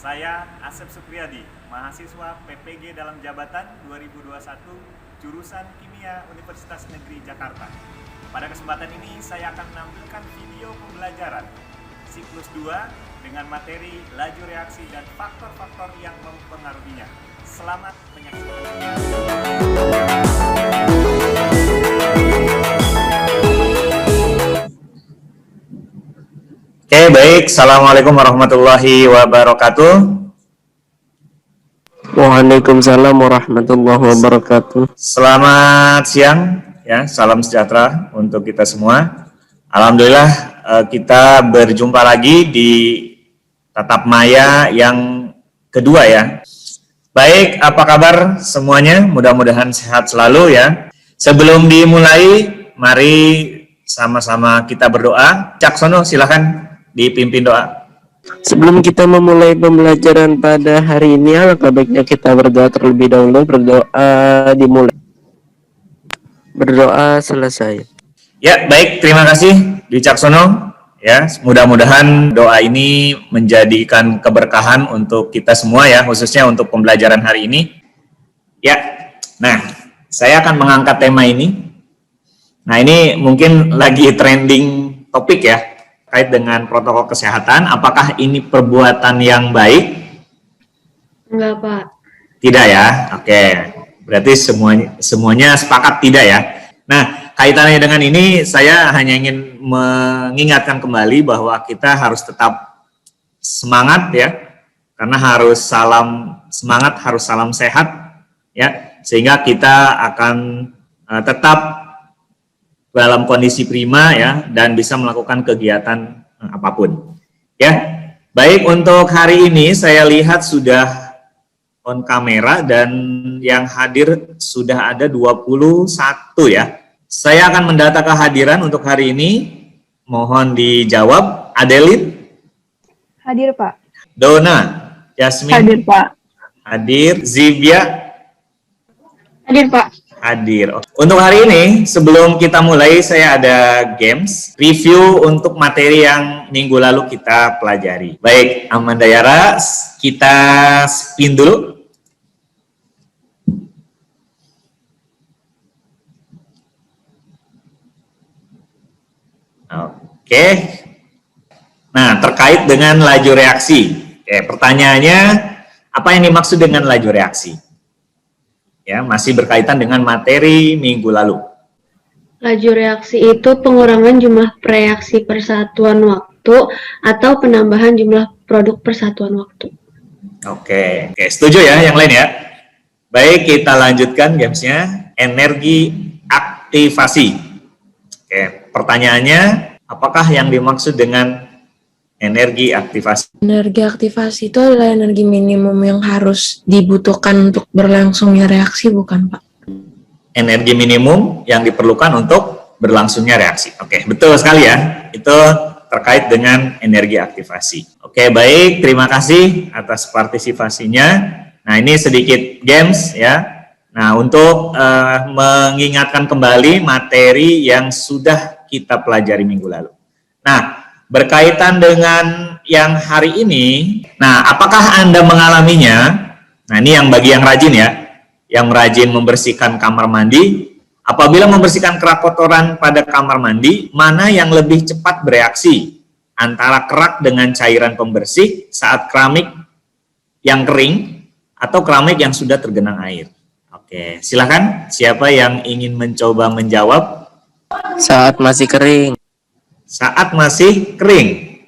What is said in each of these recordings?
Saya Asep Supriyadi, mahasiswa PPG dalam jabatan 2021, jurusan Kimia Universitas Negeri Jakarta. Pada kesempatan ini saya akan menampilkan video pembelajaran siklus 2 dengan materi laju reaksi dan faktor-faktor yang mempengaruhinya. Selamat menyaksikan. Oke, baik. Assalamualaikum warahmatullahi wabarakatuh. Waalaikumsalam warahmatullahi wabarakatuh. Selamat siang, ya. Salam sejahtera untuk kita semua. Alhamdulillah kita berjumpa lagi di tatap maya yang kedua, ya. Baik, apa kabar semuanya? Mudah-mudahan sehat selalu, ya. Sebelum dimulai, mari sama-sama kita berdoa. Caksono, silakan dipimpin doa. Sebelum kita memulai pembelajaran pada hari ini, alangkah baiknya kita berdoa terlebih dahulu. Berdoa dimulai. Berdoa selesai. Ya, baik. Terima kasih Wicaksono. Ya, mudah-mudahan doa ini menjadikan keberkahan untuk kita semua, ya, khususnya untuk pembelajaran hari ini. Ya, nah, saya akan mengangkat tema ini. Nah, ini mungkin lagi trending topik, ya, terkait dengan protokol kesehatan. Apakah ini perbuatan yang baik? Enggak, Pak. Tidak, ya. Oke. Berarti semuanya sepakat tidak, ya. Nah, kaitannya dengan ini saya hanya ingin mengingatkan kembali bahwa kita harus tetap semangat, ya. Karena harus salam semangat, harus salam sehat, ya. Sehingga kita akan tetap dalam kondisi prima, ya, dan bisa melakukan kegiatan apapun, ya. Baik, untuk hari ini saya lihat sudah on kamera dan yang hadir sudah ada 21, ya. Saya akan mendata kehadiran untuk hari ini. Mohon dijawab. Adeline? Hadir, Pak. Dona? Yasmin? Hadir, Pak. Hadir. Zibia? Hadir, Pak. Hadir. Untuk hari ini, sebelum kita mulai, saya ada games review untuk materi yang minggu lalu kita pelajari. Baik, Amanda Yara, kita spin dulu. Oke. Nah, terkait dengan laju reaksi. Oke, pertanyaannya, apa yang dimaksud dengan laju reaksi? Ya, masih berkaitan dengan materi minggu lalu. Laju reaksi itu pengurangan jumlah reaksi persatuan waktu atau penambahan jumlah produk persatuan waktu. Oke, setuju, ya, yang lain, ya. Baik, kita lanjutkan gamesnya. Energi aktivasi. Oke, pertanyaannya, apakah yang dimaksud dengan energi aktivasi? Energi aktivasi itu adalah energi minimum yang harus dibutuhkan untuk berlangsungnya reaksi, bukan, Pak? Energi minimum yang diperlukan untuk berlangsungnya reaksi. Oke, betul sekali, ya. Itu terkait dengan energi aktivasi. Oke, baik. Terima kasih atas partisipasinya. Nah, ini sedikit games, ya. Nah, untuk mengingatkan kembali materi yang sudah kita pelajari minggu lalu. Nah, berkaitan dengan yang hari ini, nah, apakah Anda mengalaminya? Nah, ini yang bagi yang rajin, ya, yang rajin membersihkan kamar mandi. Apabila membersihkan kerak kotoran pada kamar mandi, mana yang lebih cepat bereaksi antara kerak dengan cairan pembersih saat keramik yang kering atau keramik yang sudah tergenang air? Oke, silakan. Siapa yang ingin mencoba menjawab? Saat masih kering. Saat masih kering.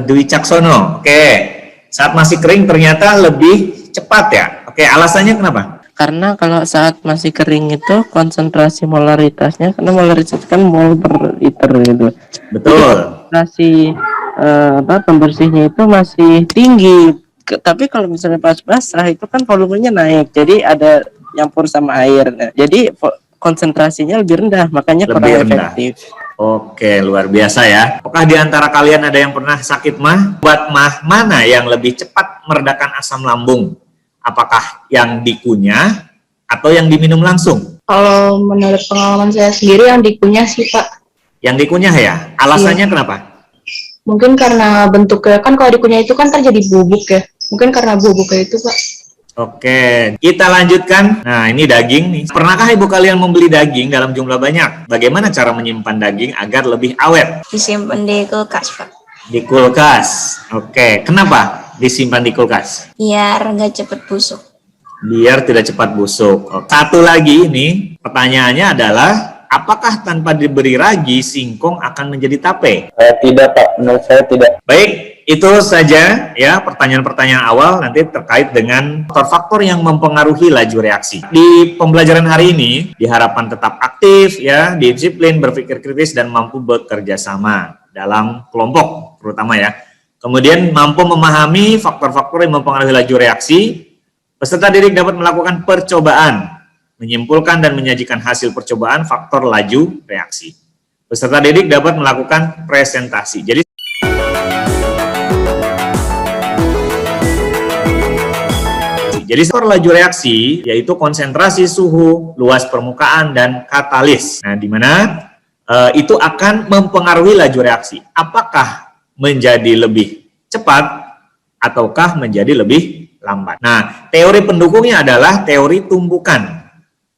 Dwi Caksono. Oke. Saat masih kering ternyata lebih cepat, ya. Oke, alasannya kenapa? Karena kalau saat masih kering itu konsentrasi molaritasnya, karena molaritas kan mol per liter gitu. Betul. Konsentrasi pembersihnya itu masih tinggi. Tapi kalau misalnya pas basah itu kan volumenya naik. Jadi ada nyampur sama air. Nah, jadi konsentrasinya lebih rendah, makanya kurang efektif. Oke, luar biasa, ya. Apakah di antara kalian ada yang pernah sakit mah? Buat mah mana yang lebih cepat meredakan asam lambung? Apakah yang dikunyah atau yang diminum langsung? Kalau menurut pengalaman saya sendiri yang dikunyah sih, Pak. Yang dikunyah, ya? Alasannya kenapa? Mungkin karena bentuknya kan kalau dikunyah itu kan terjadi bubuk ya. Mungkin karena bubuknya itu, Pak. Oke, kita lanjutkan. Nah, ini daging nih. Pernahkah ibu kalian membeli daging dalam jumlah banyak? Bagaimana cara menyimpan daging agar lebih awet? Disimpan di kulkas, Pak. Di kulkas. Oke, kenapa disimpan di kulkas? Biar nggak cepet busuk. Biar tidak cepat busuk. Oke. Satu lagi ini, pertanyaannya adalah, apakah tanpa diberi ragi, singkong akan menjadi tape? Tidak, Pak. Menurut saya tidak. Baik, itu saja ya pertanyaan-pertanyaan awal nanti terkait dengan faktor-faktor yang mempengaruhi laju reaksi. Di pembelajaran hari ini diharapkan tetap aktif ya, disiplin, berpikir kritis dan mampu bekerja sama dalam kelompok terutama ya. Kemudian mampu memahami faktor-faktor yang mempengaruhi laju reaksi. Peserta didik dapat melakukan percobaan, menyimpulkan dan menyajikan hasil percobaan faktor laju reaksi. Peserta didik dapat melakukan presentasi. Jadi faktor laju reaksi yaitu konsentrasi suhu, luas permukaan, dan katalis. Nah, di mana itu akan mempengaruhi laju reaksi. Apakah menjadi lebih cepat ataukah menjadi lebih lambat. Nah, teori pendukungnya adalah teori tumbukan.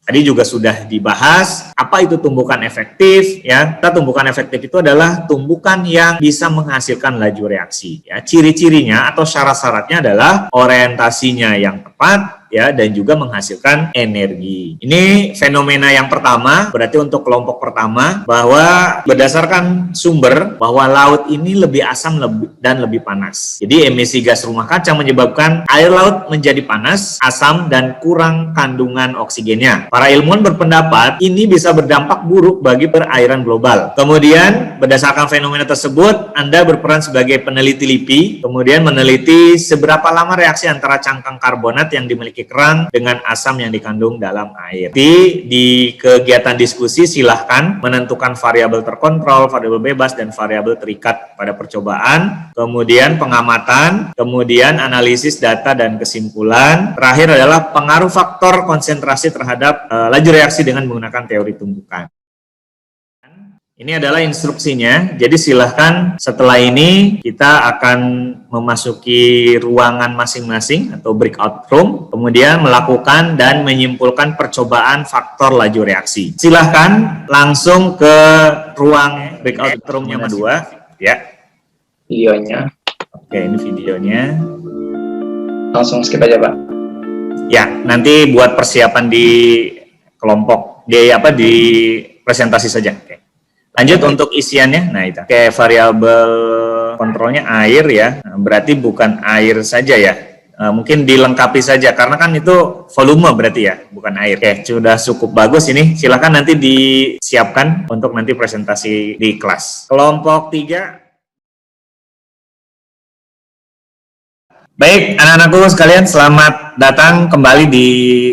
Tadi juga sudah dibahas apa itu tumbukan efektif ya. Tumbukan efektif itu adalah tumbukan yang bisa menghasilkan laju reaksi ya. Ciri-cirinya atau syarat-syaratnya adalah orientasinya yang tepat ya dan juga menghasilkan energi. Ini fenomena yang pertama, berarti untuk kelompok pertama bahwa berdasarkan sumber bahwa laut ini lebih asam dan lebih panas. Jadi emisi gas rumah kaca menyebabkan air laut menjadi panas, asam dan kurang kandungan oksigennya. Para ilmuwan berpendapat ini bisa berdampak buruk bagi perairan global. Kemudian berdasarkan fenomena tersebut, Anda berperan sebagai peneliti LIPI, kemudian meneliti seberapa lama reaksi antara cangkang karbonat yang dimiliki kerang dengan asam yang dikandung dalam air. Di kegiatan diskusi silahkan menentukan variabel terkontrol, variabel bebas, dan variabel terikat pada percobaan, kemudian pengamatan, kemudian analisis data dan kesimpulan. Terakhir adalah pengaruh faktor konsentrasi terhadap laju reaksi dengan menggunakan teori tumbukan. Ini adalah instruksinya, jadi silahkan setelah ini kita akan memasuki ruangan masing-masing atau breakout room, kemudian melakukan dan menyimpulkan percobaan faktor laju reaksi. Silahkan langsung ke ruang breakout room yang kedua, ya. Videonya. Oke, ini videonya. Langsung skip aja, Pak. Ya, nanti buat persiapan di kelompok, di presentasi saja. Oke. Lanjut untuk isiannya, nah itu. Oke, variabel kontrolnya air ya, nah, berarti bukan air saja ya, mungkin dilengkapi saja, karena kan itu volume berarti ya, bukan air. Oke, sudah cukup bagus ini, silakan nanti disiapkan untuk nanti presentasi di kelas. Kelompok 3. Baik, anak-anakku sekalian, selamat datang kembali di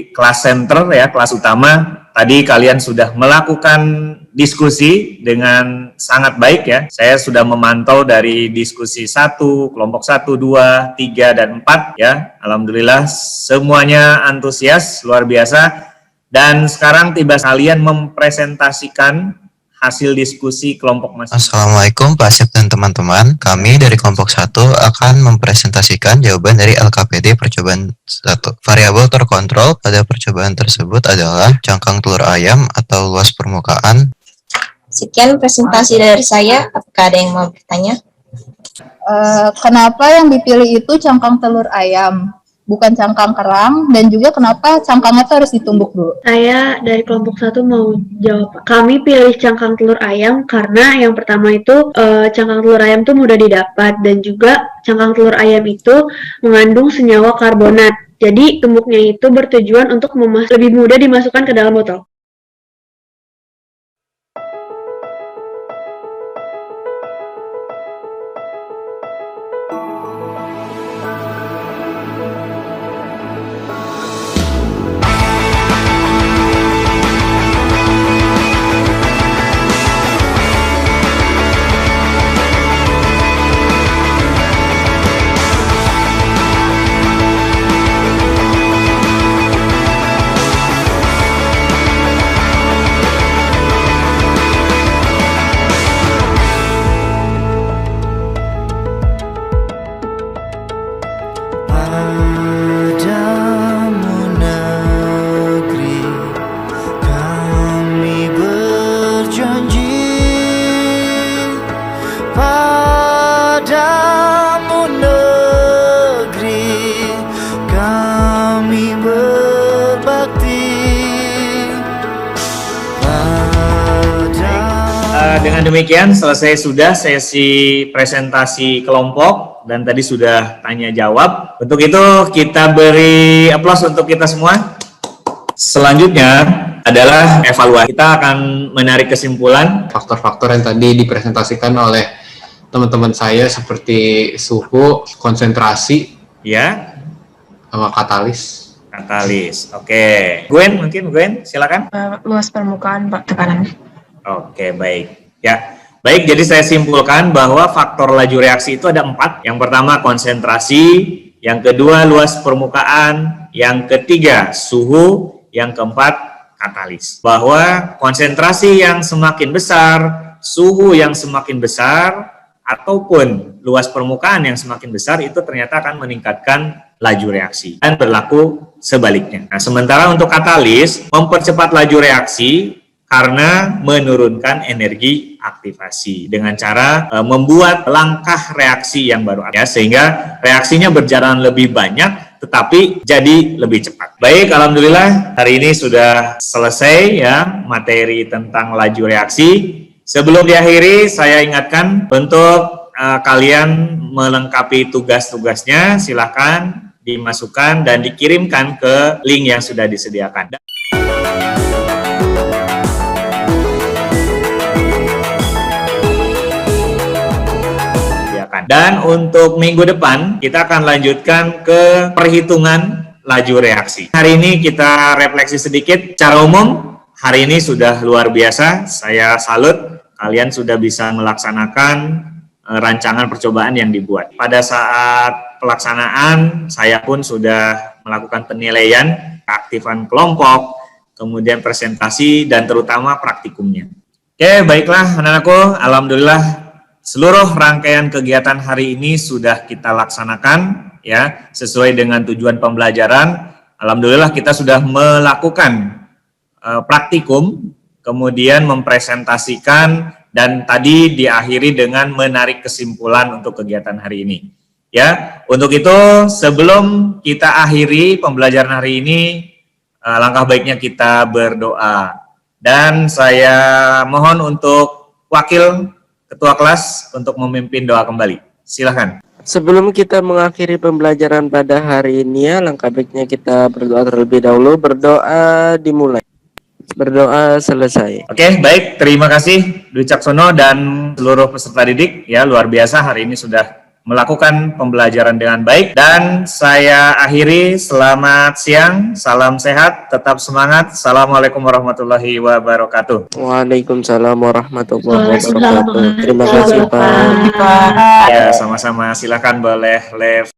kelas center ya, kelas utama. Tadi kalian sudah melakukan diskusi dengan sangat baik ya. Saya sudah memantau dari diskusi 1, kelompok 1, 2, 3, dan 4 ya. Alhamdulillah semuanya antusias, luar biasa. Dan sekarang tiba kalian mempresentasikan hasil diskusi kelompok masing-masing. Assalamualaikum Pak Asep dan teman-teman. Kami dari kelompok 1 akan mempresentasikan jawaban dari LKPD percobaan 1. Variabel terkontrol pada percobaan tersebut adalah cangkang telur ayam atau luas permukaan. Sekian presentasi dari saya. Apakah ada yang mau bertanya? Kenapa yang dipilih itu cangkang telur ayam, bukan cangkang kerang, dan juga kenapa cangkangnya itu harus ditumbuk dulu? Saya dari kelompok 1 mau jawab. Kami pilih cangkang telur ayam karena yang pertama itu cangkang telur ayam itu mudah didapat, dan juga cangkang telur ayam itu mengandung senyawa karbonat. Jadi tumbuknya itu bertujuan untuk lebih mudah dimasukkan ke dalam botol. Dengan demikian selesai sudah sesi presentasi kelompok dan tadi sudah tanya jawab. Untuk itu kita beri aplaus untuk kita semua. Selanjutnya adalah evaluasi. Kita akan menarik kesimpulan. Faktor-faktor yang tadi dipresentasikan oleh teman-teman saya seperti suhu, konsentrasi, Ya, sama katalis. katalis. Oke. Gwen, mungkin Gwen, silakan. Luas permukaan, Pak, tekanan. Oke, baik. Ya, baik. Jadi saya simpulkan bahwa faktor laju reaksi itu ada 4. Yang pertama konsentrasi, yang kedua luas permukaan, yang ketiga suhu, yang keempat katalis. Bahwa konsentrasi yang semakin besar, suhu yang semakin besar, ataupun luas permukaan yang semakin besar itu ternyata akan meningkatkan laju reaksi. Dan berlaku sebaliknya. Nah, sementara untuk katalis mempercepat laju reaksi karena menurunkan energi aktivasi dengan cara membuat langkah reaksi yang baru ya, sehingga reaksinya berjalan lebih banyak tetapi jadi lebih cepat. Baik, alhamdulillah hari ini sudah selesai ya materi tentang laju reaksi. Sebelum diakhiri saya ingatkan untuk kalian melengkapi tugas-tugasnya, silakan dimasukkan dan dikirimkan ke link yang sudah disediakan. Dan untuk minggu depan kita akan lanjutkan ke perhitungan laju reaksi. Hari ini kita refleksi sedikit. Secara umum hari ini sudah luar biasa. Saya salut kalian sudah bisa melaksanakan rancangan percobaan yang dibuat. Pada saat pelaksanaan saya pun sudah melakukan penilaian keaktifan kelompok, kemudian presentasi dan terutama praktikumnya. Oke, baiklah anak-anakku, alhamdulillah seluruh rangkaian kegiatan hari ini sudah kita laksanakan ya sesuai dengan tujuan pembelajaran. Alhamdulillah kita sudah melakukan praktikum, kemudian mempresentasikan dan tadi diakhiri dengan menarik kesimpulan untuk kegiatan hari ini. Ya, untuk itu sebelum kita akhiri pembelajaran hari ini, langkah baiknya kita berdoa. Dan saya mohon untuk wakil Ketua kelas untuk memimpin doa kembali. Silahkan. Sebelum kita mengakhiri pembelajaran pada hari ini ya, langkah baiknya kita berdoa terlebih dahulu. Berdoa dimulai. Berdoa selesai. Oke, baik. Terima kasih Dwi Caksono dan seluruh peserta didik. Ya, luar biasa hari ini sudah melakukan pembelajaran dengan baik. Dan saya akhiri, selamat siang, salam sehat, tetap semangat. Assalamualaikum warahmatullahi wabarakatuh. Waalaikumsalam warahmatullahi wabarakatuh. Terima kasih Pak. Ya, sama-sama. Silakan boleh live.